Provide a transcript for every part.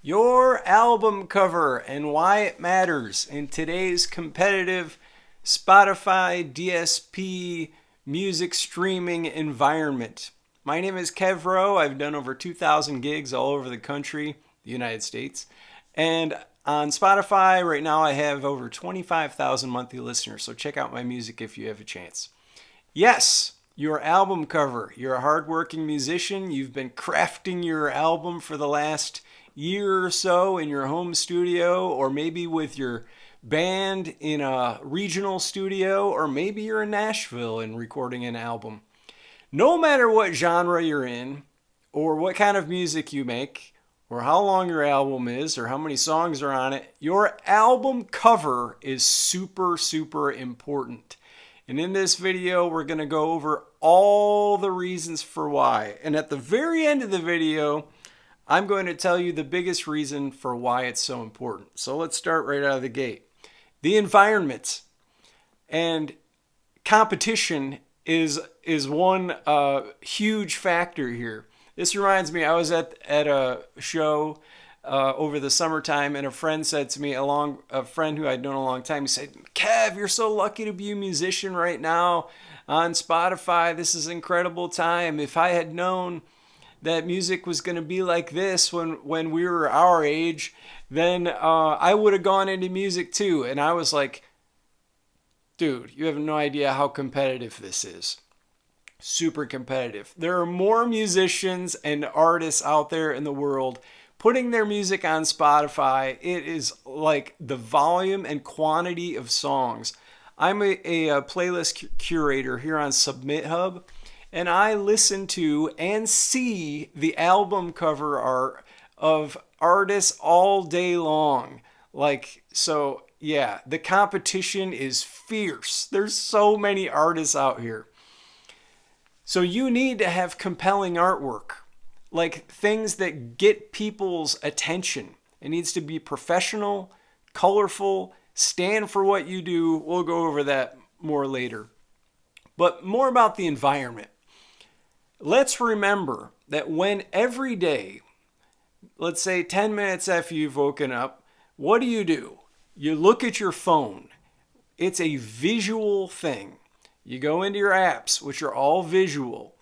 Your album cover and why it matters in today's competitive Spotify DSP music streaming environment. My name is Kev Rowe. I've done over 2,000 gigs all over the country, the United States. And on Spotify right now I have over 25,000 monthly listeners, so check out my music if you have a chance. Yes, your album cover. You're a hardworking musician. You've been crafting your album for the last year or so in your home studio, or maybe with your band in a regional studio, or maybe you're in Nashville and recording an album. No matter what genre you're in, or what kind of music you make, or how long your album is, or how many songs are on it, your album cover is super, super important. And in this video, we're going to go over all the reasons for why. And at the very end of the video, I'm going to tell you the biggest reason for why it's so important. So let's start right out of the gate. The environment and competition is one huge factor here. This reminds me, I was at a show over the summertime, and a friend said to me, a friend who I'd known a long time, he said, "Kev, you're so lucky to be a musician right now on Spotify. This is an incredible time. If I had known that music was going to be like this when we were our age, then I would have gone into music too." And I was like, dude, you have no idea how competitive this is. Super competitive. There are more musicians and artists out there in the world putting their music on Spotify. It is like the volume and quantity of songs. I'm a playlist curator here on Submit Hub, and I listen to and see the album cover art of artists all day long. So yeah, the competition is fierce. There's so many artists out here. So you need to have compelling artwork, like things that get people's attention. It needs to be professional, colorful, stand for what you do. We'll go over that more later. But more about the environment. Let's remember that when every day, let's say 10 minutes after you've woken up, what do? You look at your phone. It's a visual thing. You go into your apps, which are all visual.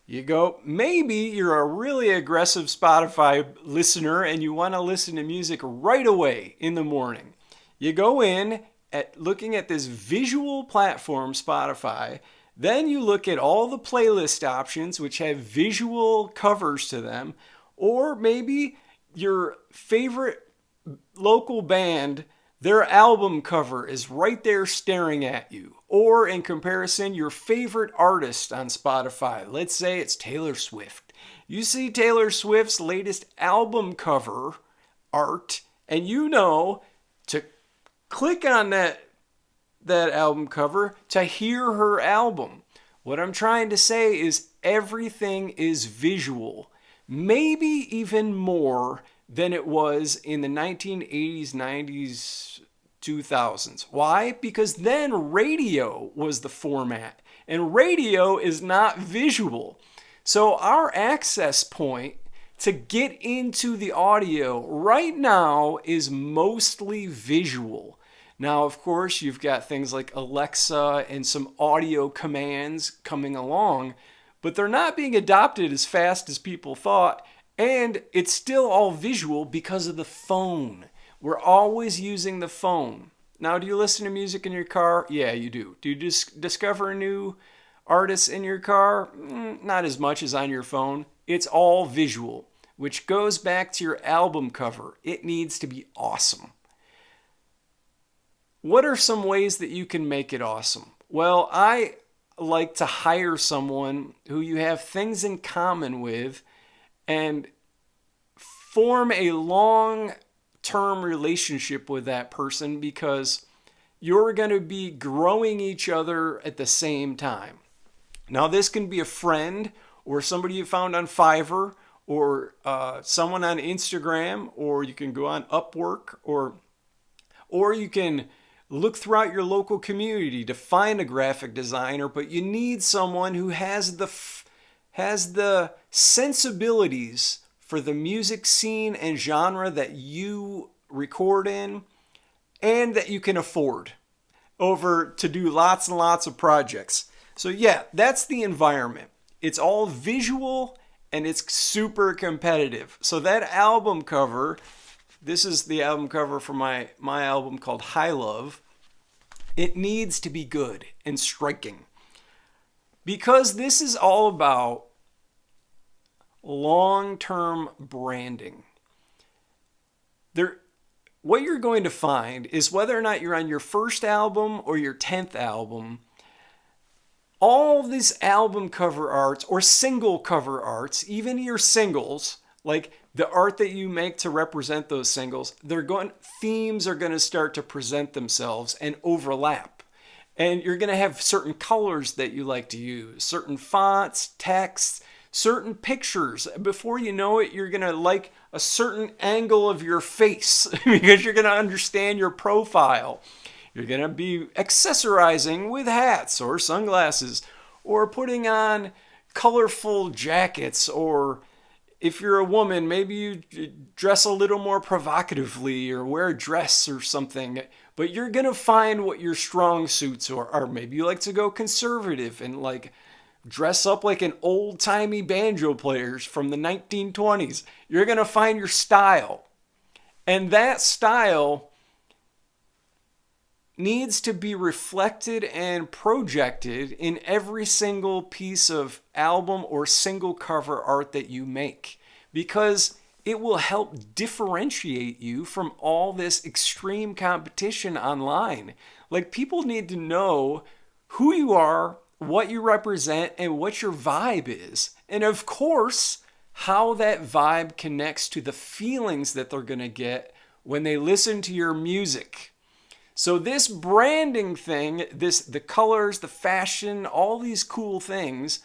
Maybe you're a really aggressive Spotify listener and you want to listen to music right away in the morning. You go in at looking at this visual platform, Spotify. Then you look at all the playlist options, which have visual covers to them. Or maybe your favorite local band, their album cover is right there staring at you. Or in comparison, your favorite artist on Spotify. Let's say it's Taylor Swift. You see Taylor Swift's latest album cover art, and you know to click on that album cover to hear her album. What I'm trying to say is everything is visual. Maybe even more than it was in the 1980s, 90s, 2000s. Why? Because then radio was the format, and radio is not visual. So our access point to get into the audio right now is mostly visual. Now, of course, you've got things like Alexa and some audio commands coming along, but they're not being adopted as fast as people thought, and it's still all visual because of the phone. We're always using the phone. Now, do you listen to music in your car? Yeah, you do. Do you discover new artists in your car? Not as much as on your phone. It's all visual, which goes back to your album cover. It needs to be awesome. What are some ways that you can make it awesome? Well, I like to hire someone who you have things in common with and form a long-term relationship with that person, because you're going to be growing each other at the same time. Now, this can be a friend or somebody you found on Fiverr or someone on Instagram, or you can go on Upwork, or you can look throughout your local community to find a graphic designer, but you need someone who has the sensibilities for the music scene and genre that you record in and that you can afford over to do lots and lots of projects. So yeah, that's the environment. It's all visual and it's super competitive. So that album cover, this is the album cover for my album called High Love. It needs to be good and striking. Because this is all about long-term branding. What you're going to find is whether or not you're on your first album or your 10th album, all these album cover arts or single cover arts, even your singles, like the art that you make to represent those singles, themes are going to start to present themselves and overlap. And you're going to have certain colors that you like to use, certain fonts, texts, certain pictures. Before you know it, you're going to like a certain angle of your face because you're going to understand your profile. You're going to be accessorizing with hats or sunglasses or putting on colorful jackets, or if you're a woman, maybe you dress a little more provocatively or wear a dress or something. But you're going to find what your strong suits are. Or maybe you like to go conservative and like dress up like an old-timey banjo players from the 1920s. You're going to find your style. And that style needs to be reflected and projected in every single piece of album or single cover art that you make, because it will help differentiate you from all this extreme competition online. Like, people need to know who you are, what you represent, and what your vibe is. And of course, how that vibe connects to the feelings that they're going to get when they listen to your music. So this branding thing, the colors, the fashion, all these cool things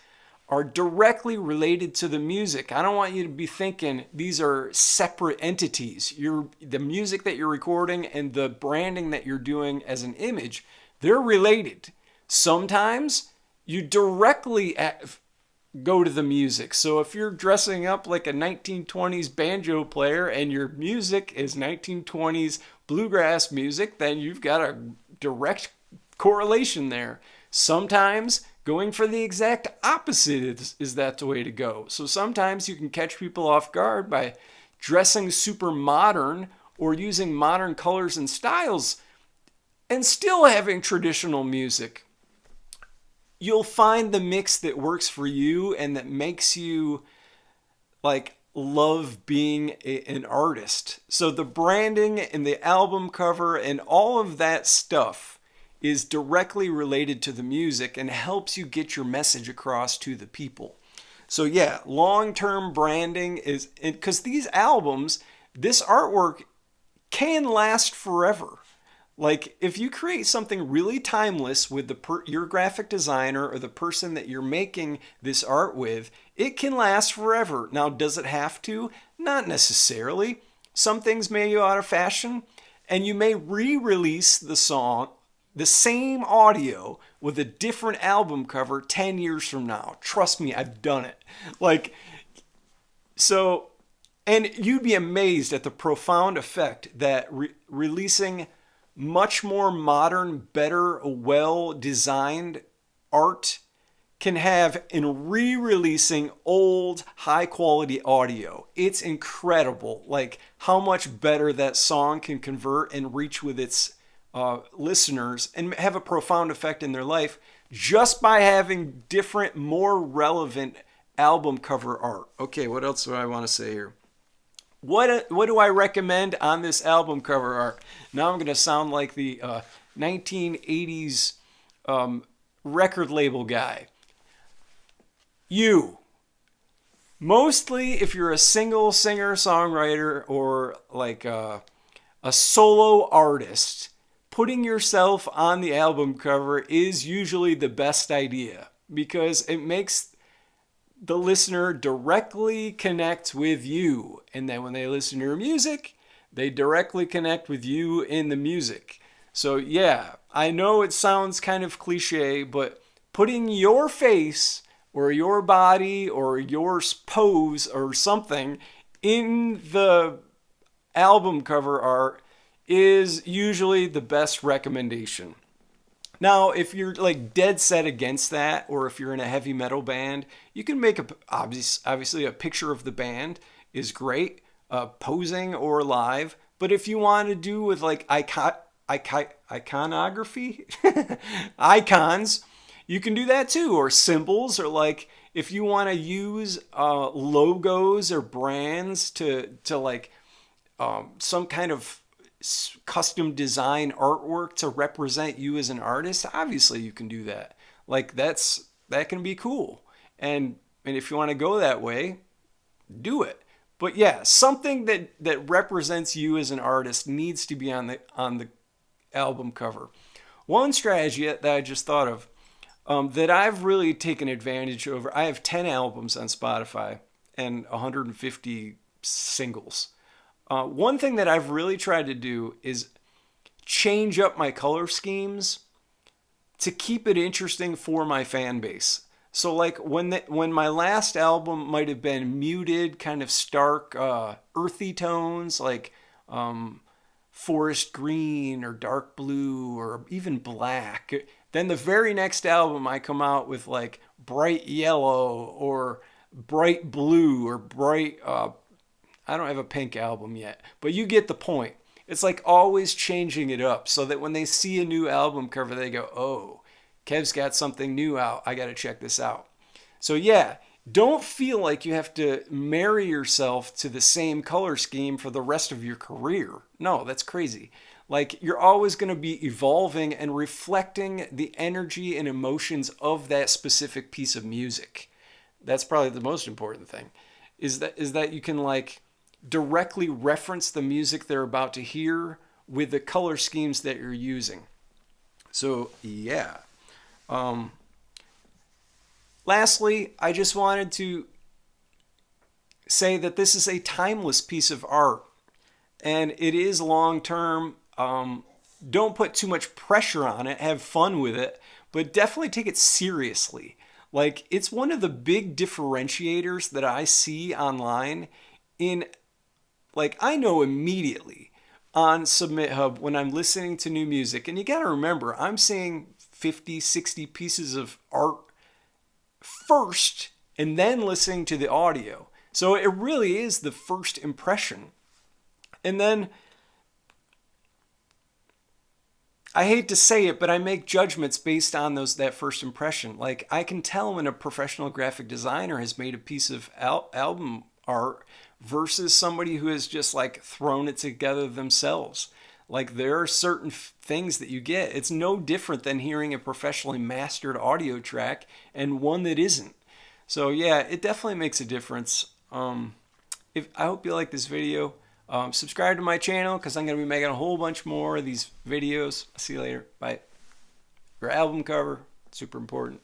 are directly related to the music. I don't want you to be thinking these are separate entities. The music that you're recording and the branding that you're doing as an image, they're related. Sometimes you directly go to the music. So if you're dressing up like a 1920s banjo player and your music is 1920s bluegrass music, then you've got a direct correlation there. Sometimes going for the exact opposite is that the way to go. So sometimes you can catch people off guard by dressing super modern or using modern colors and styles and still having traditional music. You'll find the mix that works for you and that makes you like love being an artist. So the branding and the album cover and all of that stuff is directly related to the music and helps you get your message across to the people. So yeah, long-term branding is, because these albums, this artwork can last forever. Like, if you create something really timeless with your graphic designer or the person that you're making this art with, it can last forever. Now, does it have to? Not necessarily. Some things may go out of fashion, and you may re-release the song, the same audio, with a different album cover 10 years from now. Trust me, I've done it. And you'd be amazed at the profound effect that releasing much more modern, better, well-designed art can have in re-releasing old, high-quality audio. It's incredible, like how much better that song can convert and reach with its listeners and have a profound effect in their life just by having different, more relevant album cover art. Okay, what else do I want to say here? What do I recommend on this album cover art? Now I'm going to sound like the 1980s record label guy. Mostly if you're a single singer-songwriter or like a solo artist, putting yourself on the album cover is usually the best idea because it makes the listener directly connect with you. And then when they listen to your music, they directly connect with you in the music. So yeah, I know it sounds kind of cliche, but putting your face or your body or your pose or something in the album cover art is usually the best recommendation. Now, if you're like dead set against that, or if you're in a heavy metal band, you can make obviously a picture of the band is great, posing or live. But if you want to do with like iconography, icons, you can do that too, or symbols, or like if you want to use logos or brands to like some kind of custom design artwork to represent you as an artist, obviously you can do that. Like that can be cool. And if you want to go that way, do it. But yeah, something that represents you as an artist needs to be on the album cover. One strategy that I just thought of, that I've really taken advantage over. I have 10 albums on Spotify and 150 singles. One thing that I've really tried to do is change up my color schemes to keep it interesting for my fan base. So like when my last album might have been muted, kind of stark, earthy tones like forest green or dark blue or even black. Then the very next album I come out with like bright yellow or bright blue or bright I don't have a pink album yet, but you get the point. It's like always changing it up so that when they see a new album cover, they go, oh, Kev's got something new out. I got to check this out. So yeah, don't feel like you have to marry yourself to the same color scheme for the rest of your career. No, that's crazy. Like you're always going to be evolving and reflecting the energy and emotions of that specific piece of music. That's probably the most important thing. Is that you can like directly reference the music they're about to hear with the color schemes that you're using. So yeah. Lastly, I just wanted to say that this is a timeless piece of art, and it is long term. Don't put too much pressure on it. Have fun with it, but definitely take it seriously. Like it's one of the big differentiators that I see online in like I know immediately on Submit Hub when I'm listening to new music. And you got to remember, I'm seeing 50, 60 pieces of art first and then listening to the audio. So it really is the first impression. And then I hate to say it, but I make judgments based on that first impression. Like I can tell when a professional graphic designer has made a piece of album art versus somebody who has just like thrown it together themselves. Like there are certain things that you get. It's no different than hearing a professionally mastered audio track and one that isn't. So yeah, it definitely makes a difference. If I hope you like this video. Subscribe to my channel because I'm going to be making a whole bunch more of these videos. I'll see you later. Bye. Your album cover, super important.